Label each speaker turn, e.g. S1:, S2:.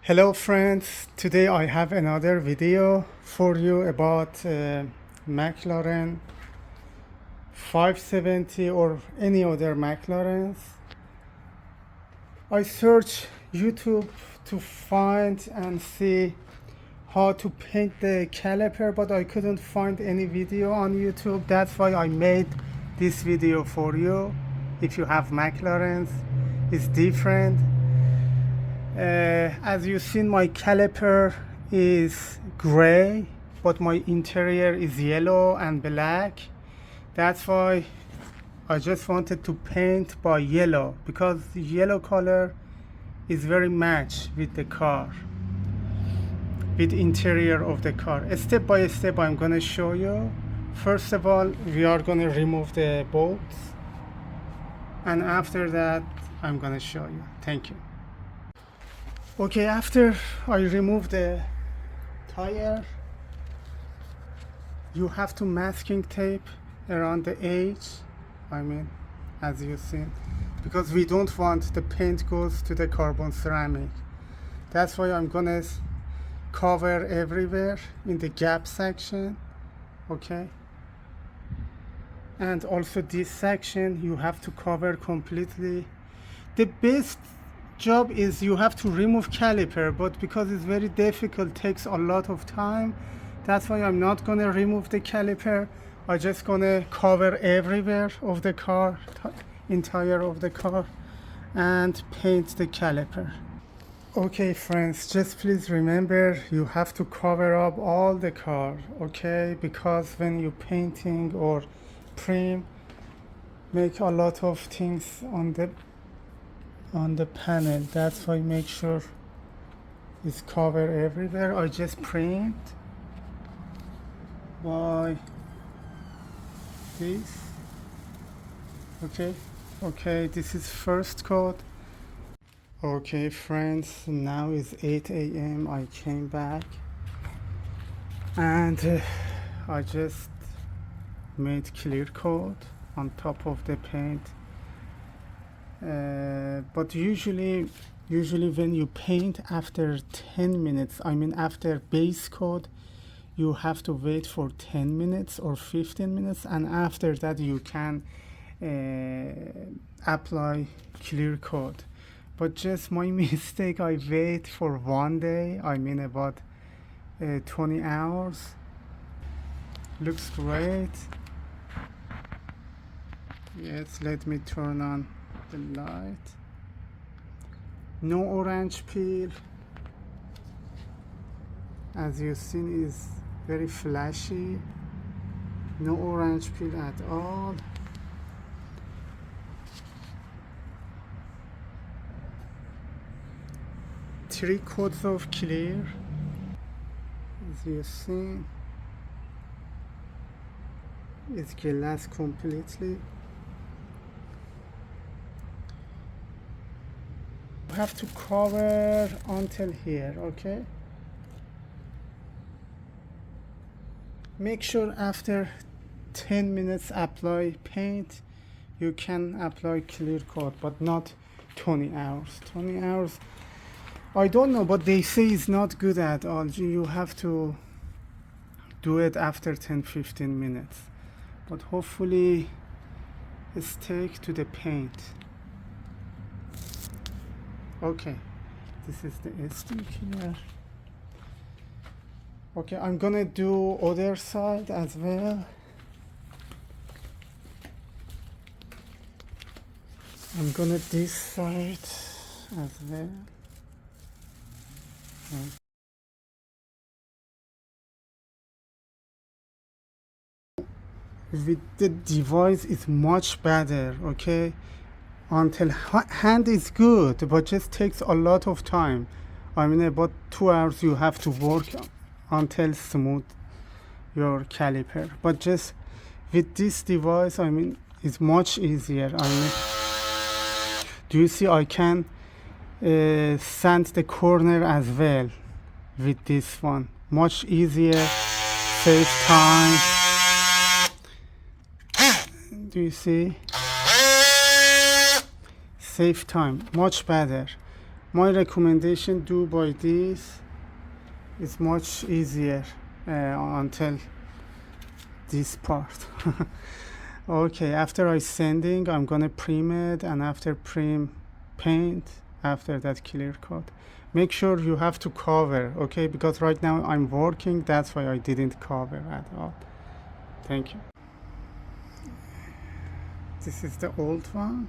S1: Hello friends, today I have another video for you about Mclaren 570 or any other Mclarens. I searched YouTube to find and see how to paint the caliper, but I couldn't find any video on YouTube. That's why I made this video for you. If you have Mclarens, it's different. As you seen, my caliper is gray, but my interior is yellow and black. That's why I just wanted to paint by yellow, because the yellow color is very match with the car, with interior of the car. Step by step I'm gonna show you. First of all, we are gonna remove the bolts, and after that I'm gonna show you. Thank you. Okay, after I remove the tire, you have to masking tape around the edge, as you see, because we don't want the paint goes to the carbon ceramic. That's why I'm gonna cover everywhere in the gap section, okay? And also this section you have to cover completely. The best job is you have to remove caliper, but because it's very difficult, takes a lot of time, that's why I'm not gonna remove the caliper. I just gonna cover everywhere of the car, entire of the car, and paint the caliper. Okay friends, just please remember you have to cover up all the car, okay? Because when you painting or prim, make a lot of things on the panel. That's why make sure it's covered everywhere. I just print by this. Okay, this is first coat. Okay friends, now is 8 a.m. I came back and I just made clear coat on top of the paint. But usually when you paint after 10 minutes, after base coat, you have to wait for 10 minutes or 15 minutes, and after that you can apply clear coat. But just my mistake, I wait for 1 day, about 20 hours. Looks great. Yes, let me turn on the light. No orange peel, as you seen, is very flashy. No orange peel at all. Three coats of clear, as you see, it's glass completely. Have to cover until here, okay? Make sure after 10 minutes apply paint. You can apply clear coat, but not 20 hours. 20 hours, I don't know, but they say it's not good at all. You have to do it after 10-15 minutes, but hopefully stick to the paint. Okay, this is the stick here. Okay, I'm gonna do other side as well. I'm gonna this side as well. With the device it's much better, okay? Until hand is good, but just takes a lot of time. About 2 hours you have to work until smooth your caliper. But just with this device, it's much easier. Do you see I can sand the corner as well with this one? Much easier, save time. Do you see? Save time, much better. My recommendation, do by this. It's much easier until this part. Okay, after I sanding, I'm gonna prim it, and after prim, paint, after that clear coat. Make sure you have to cover, okay, because right now I'm working, that's why I didn't cover at all. Thank you. This is the old one.